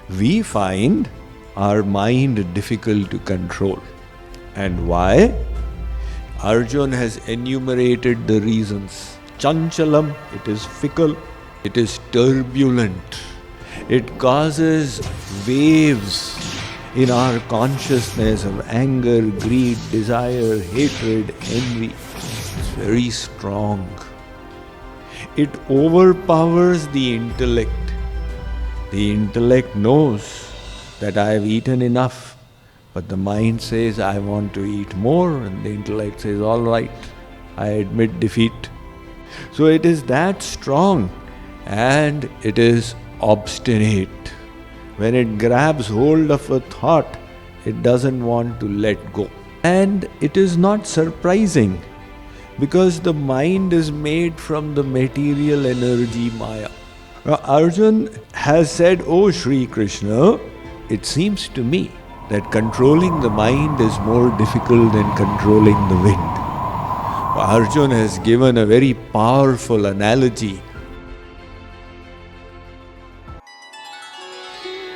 We find our mind difficult to control. And why? Arjun has enumerated the reasons. Chanchalam, it is fickle, it is turbulent, it causes waves in our consciousness of anger, greed, desire, hatred, envy. It's very strong. It overpowers the intellect. The intellect knows that I have eaten enough, but the mind says, I want to eat more, and the intellect says, all right, I admit defeat. So it is that strong, and it is obstinate. When it grabs hold of a thought, it doesn't want to let go. And it is not surprising, because the mind is made from the material energy maya. Now, Arjun has said, "Oh Shree Krishna, it seems to me that controlling the mind is more difficult than controlling the wind." Arjun has given a very powerful analogy.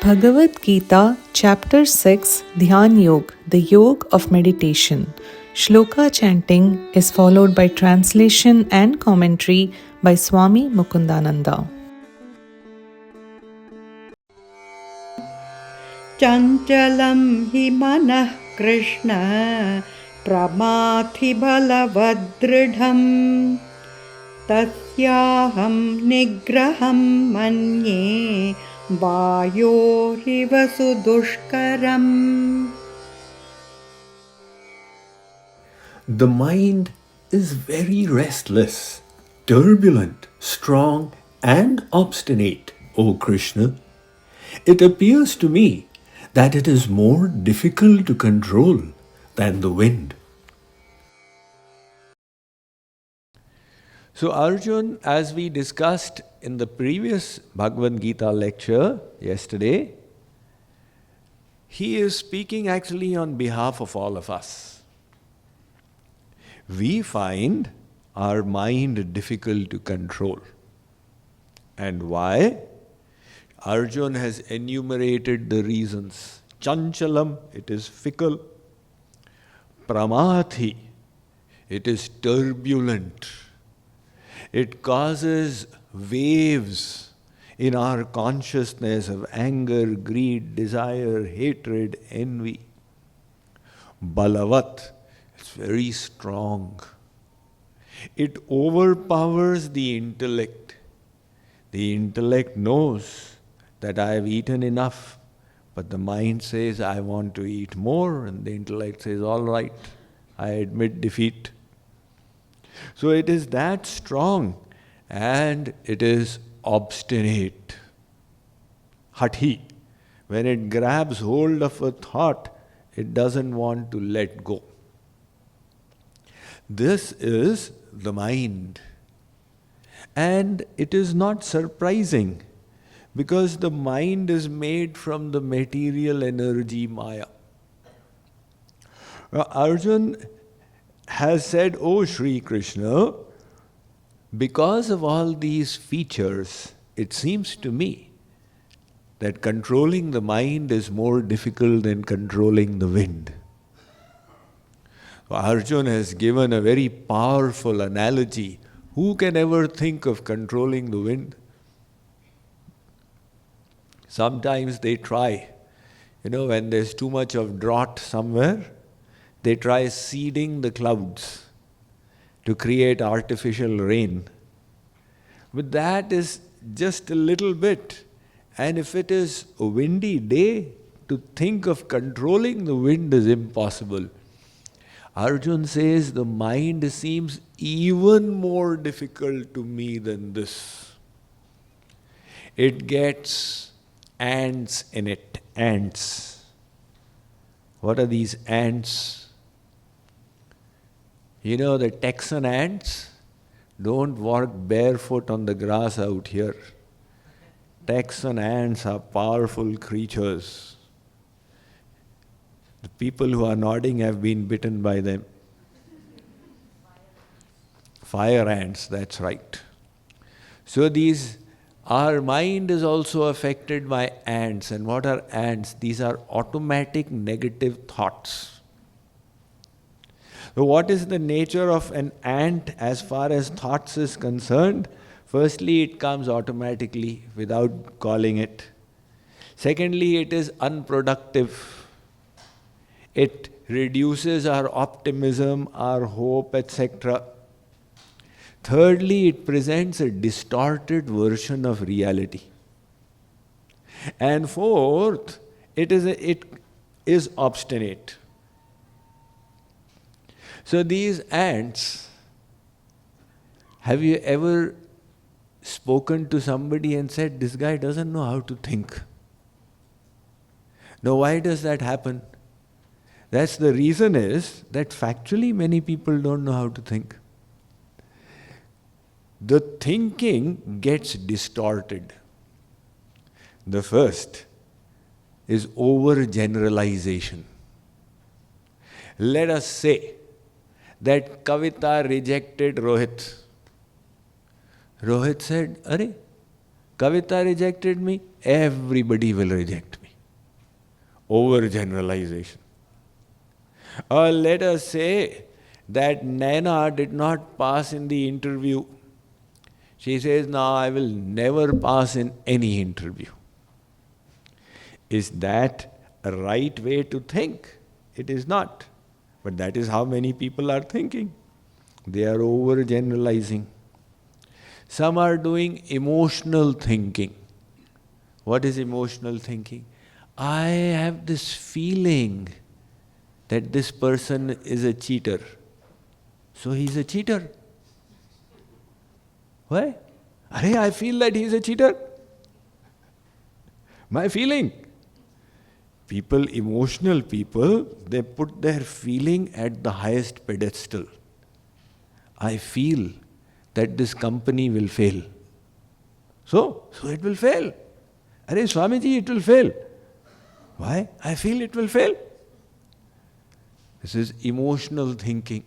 Bhagavad Gita, Chapter 6, Dhyan Yoga, the Yoga of Meditation. Sloka chanting is followed by translation and commentary by Swami Mukundananda. chanchalam hi manah Krishna pramathi balavat dridham tasyaham nigraham manye vayor su-dushkaram. The mind is very restless, turbulent, strong, and obstinate, O Krishna. It appears to me that it is more difficult to control than the wind. So Arjun, as we discussed in the previous Bhagavad Gita lecture yesterday, he is speaking actually on behalf of all of us. We find our mind difficult to control. And why? Arjun has enumerated the reasons. Chanchalam, it is fickle. Pramathi, it is turbulent. It causes waves in our consciousness of anger, greed, desire, hatred, envy. Balavat, it's very strong. It overpowers the intellect. The intellect knows that I have eaten enough, but the mind says, I want to eat more, and the intellect says, all right, I admit defeat. So it is that strong, and it is obstinate. Hati. When it grabs hold of a thought, it doesn't want to let go. This is the mind. And it is not surprising, because the mind is made from the material energy maya. Arjun has said, "Oh Shree Krishna, because of all these features, it seems to me that controlling the mind is more difficult than controlling the wind." Arjun has given a very powerful analogy. Who can ever think of controlling the wind? Sometimes they try. When there's too much of drought somewhere, they try seeding the clouds to create artificial rain. But that is just a little bit. And if it is a windy day, to think of controlling the wind is impossible. Arjun says, the mind seems even more difficult to me than this. It gets ants in it. Ants. What are these ants? The Texan ants don't walk barefoot on the grass out here. Texan ants are powerful creatures. The people who are nodding have been bitten by them. Fire ants, that's right. So these Our mind is also affected by ants. And what are ants? These are automatic negative thoughts. So what is the nature of an ant as far as thoughts is concerned? Firstly, it comes automatically without calling it. Secondly, it is unproductive. It reduces our optimism, our hope, etc. Thirdly, it presents a distorted version of reality. And fourth, it is obstinate. So these ants, have you ever spoken to somebody and said, this guy doesn't know how to think? Now, why does that happen? That's the reason is that factually many people don't know how to think. The thinking gets distorted. The first is overgeneralization. Let us say that Kavita rejected Rohit. Rohit said, "Are, Kavita rejected me, everybody will reject me." Overgeneralization. Or let us say that Naina did not pass in the interview. She says, "No, I will never pass in any interview." Is that a right way to think? It is not. But that is how many people are thinking. They are overgeneralizing. Some are doing emotional thinking. What is emotional thinking? I have this feeling that this person is a cheater. So he is a cheater. Why? I feel that he is a cheater. My feeling. People, emotional people, they put their feeling at the highest pedestal. I feel that this company will fail. So it will fail. Swamiji, it will fail. Why? I feel it will fail. This is emotional thinking.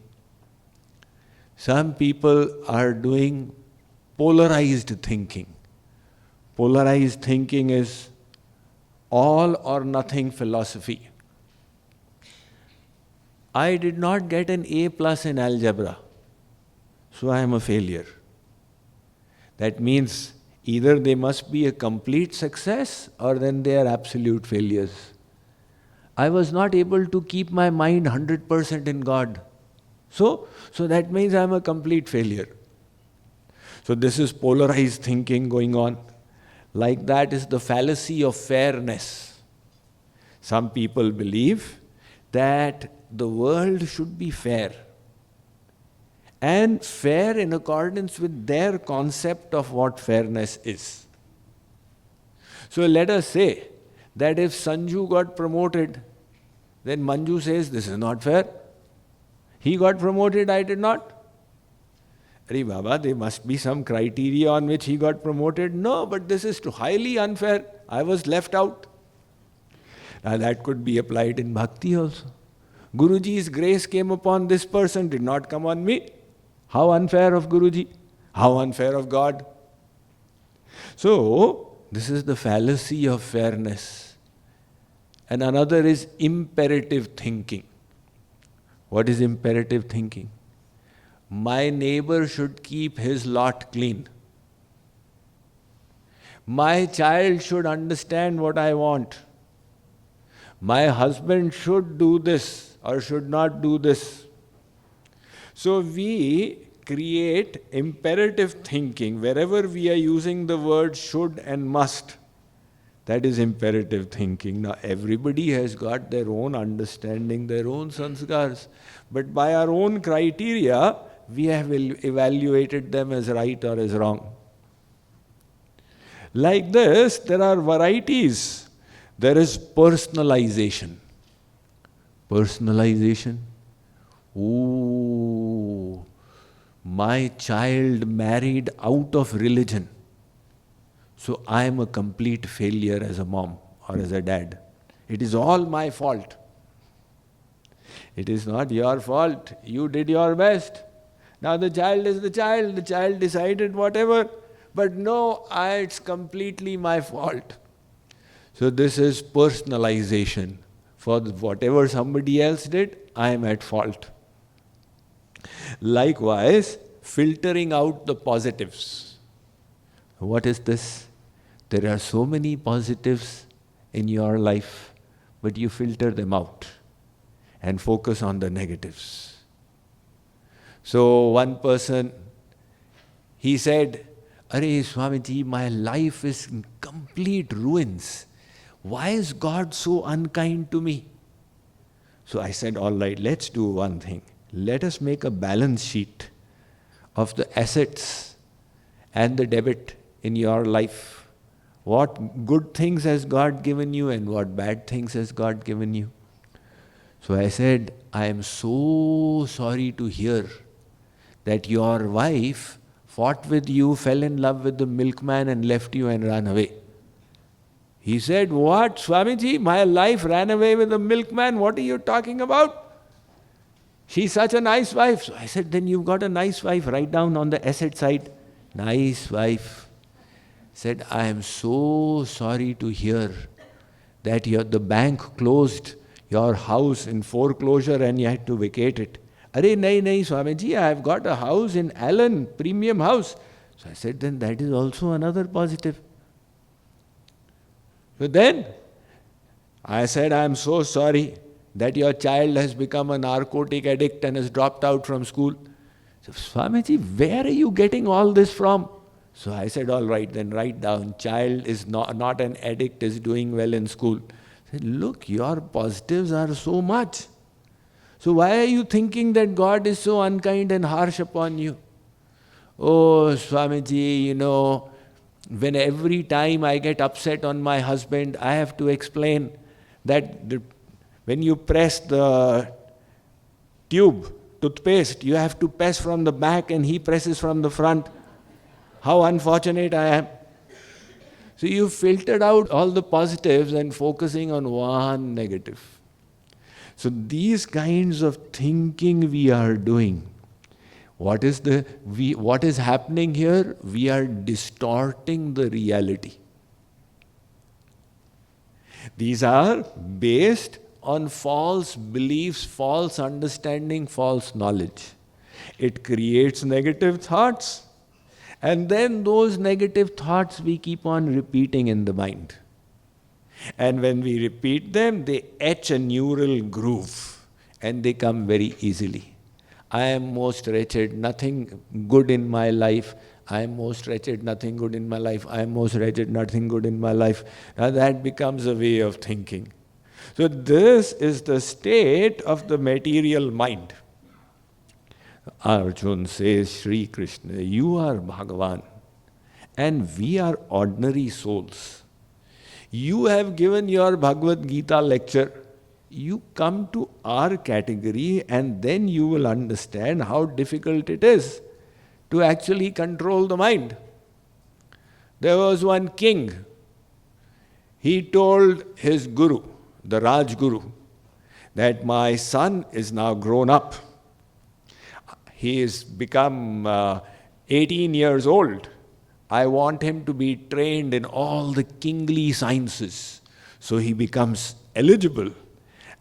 Some people are doing polarized thinking. Polarized thinking is all or nothing philosophy. I did not get an A+ in algebra, so I am a failure. That means either they must be a complete success or then they are absolute failures. I was not able to keep my mind 100% in God. So that means I am a complete failure. So this is polarized thinking going on. Like that is the fallacy of fairness. Some people believe that the world should be fair. And fair in accordance with their concept of what fairness is. So let us say that if Sanju got promoted, then Manju says, this is not fair. He got promoted, I did not. Arey Baba, there must be some criteria on which he got promoted. No, but this is too highly unfair. I was left out. Now that could be applied in bhakti also. Guruji's grace came upon this person, did not come on me. How unfair of Guruji? How unfair of God? So, this is the fallacy of fairness. And another is imperative thinking. What is imperative thinking? My neighbor should keep his lot clean. My child should understand what I want. My husband should do this or should not do this. So we create imperative thinking. Wherever we are using the word should and must, that is imperative thinking. Now everybody has got their own understanding, their own sanskars. But by our own criteria, we have evaluated them as right or as wrong. Like this, there are varieties. There is personalization. Personalization. Ooh, my child married out of religion. So I am a complete failure as a mom or as a dad. It is all my fault. It is not your fault. You did your best. Now the child is the child. The child decided whatever. But no, it's completely my fault. So this is personalization. For whatever somebody else did, I am at fault. Likewise, filtering out the positives. What is this? There are so many positives in your life, but you filter them out and focus on the negatives. So one person, he said, "Arey Swamiji, my life is in complete ruins. Why is God so unkind to me?" So I said, all right, let's do one thing. Let us make a balance sheet of the assets and the debit in your life. What good things has God given you and what bad things has God given you? So I said, I am so sorry to hear that your wife fought with you, fell in love with the milkman and left you and ran away. He said, "What, Swamiji, my life ran away with the milkman? What are you talking about? She's such a nice wife." So I said, then you've got a nice wife. Write down on the asset side, nice wife. Said, I am so sorry to hear that the bank closed your house in foreclosure and you had to vacate it. Arey, nahi, Swamiji, I have got a house in Allen, premium house. So I said, then that is also another positive. So then I said, I am so sorry that your child has become a narcotic addict and has dropped out from school. So, Swamiji, where are you getting all this from? So I said, all right, then write down, child is not an addict, is doing well in school. I said, look, your positives are so much. So why are you thinking that God is so unkind and harsh upon you? Oh, Swamiji, when every time I get upset on my husband, I have to explain that when you press the toothpaste, you have to press from the back and he presses from the front. How unfortunate I am. So you filtered out all the positives and focusing on one negative. So these kinds of thinking we are doing. What is happening here? We are distorting the reality. These are based on false beliefs, false understanding, false knowledge. It creates negative thoughts, and then those negative thoughts we keep on repeating in the mind. And when we repeat them, they etch a neural groove, and they come very easily. I am most wretched, nothing good in my life. I am most wretched, nothing good in my life. I am most wretched, nothing good in my life. Now that becomes a way of thinking. So this is the state of the material mind. Arjun says, Shree Krishna, you are Bhagavan and we are ordinary souls. You have given your Bhagavad Gita lecture. You come to our category and then you will understand how difficult it is to actually control the mind. There was one king. He told his guru, the Raj Guru, that my son is now grown up. He has become 18 years old. I want him to be trained in all the kingly sciences so he becomes eligible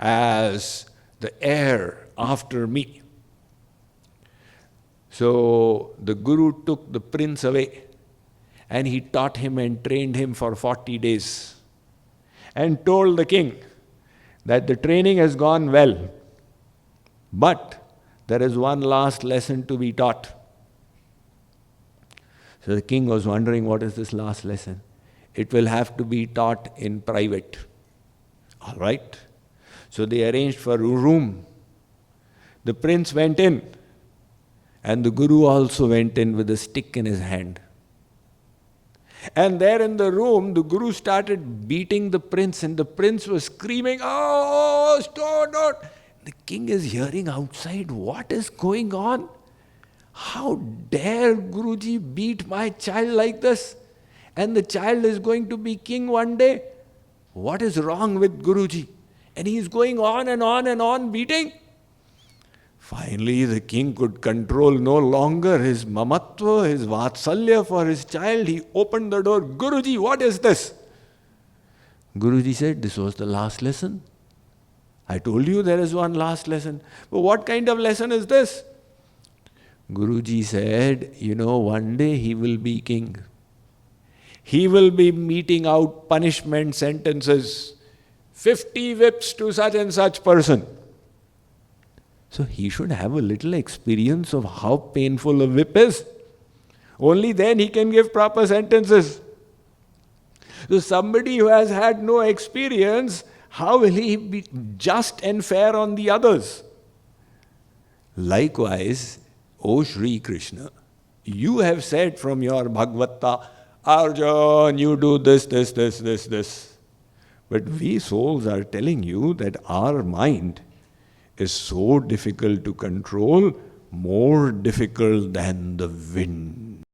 as the heir after me. So the Guru took the prince away and he taught him and trained him for 40 days and told the king that the training has gone well, but there is one last lesson to be taught. So the king was wondering, what is this last lesson? It will have to be taught in private. All right. So they arranged for a room. The prince went in, and the Guru also went in with a stick in his hand. And there in the room, the Guru started beating the prince, and the prince was screaming, "Oh, stop, don't!" The king is hearing outside, what is going on? How dare Guruji beat my child like this? And the child is going to be king one day. What is wrong with Guruji? And he is going on and on and on beating. Finally, the king could control no longer his mamatva, his vatsalya for his child. He opened the door. Guruji, what is this? Guruji said, this was the last lesson. I told you there is one last lesson. But what kind of lesson is this? Guruji said, one day he will be king. He will be meting out punishment sentences. 50 whips to such and such person. So he should have a little experience of how painful a whip is. Only then he can give proper sentences. So somebody who has had no experience, how will he be just and fair on the others? Likewise, O Shree Krishna, you have said from your Bhagavata, Arjun, you do this. But we souls are telling you that our mind is so difficult to control, more difficult than the wind.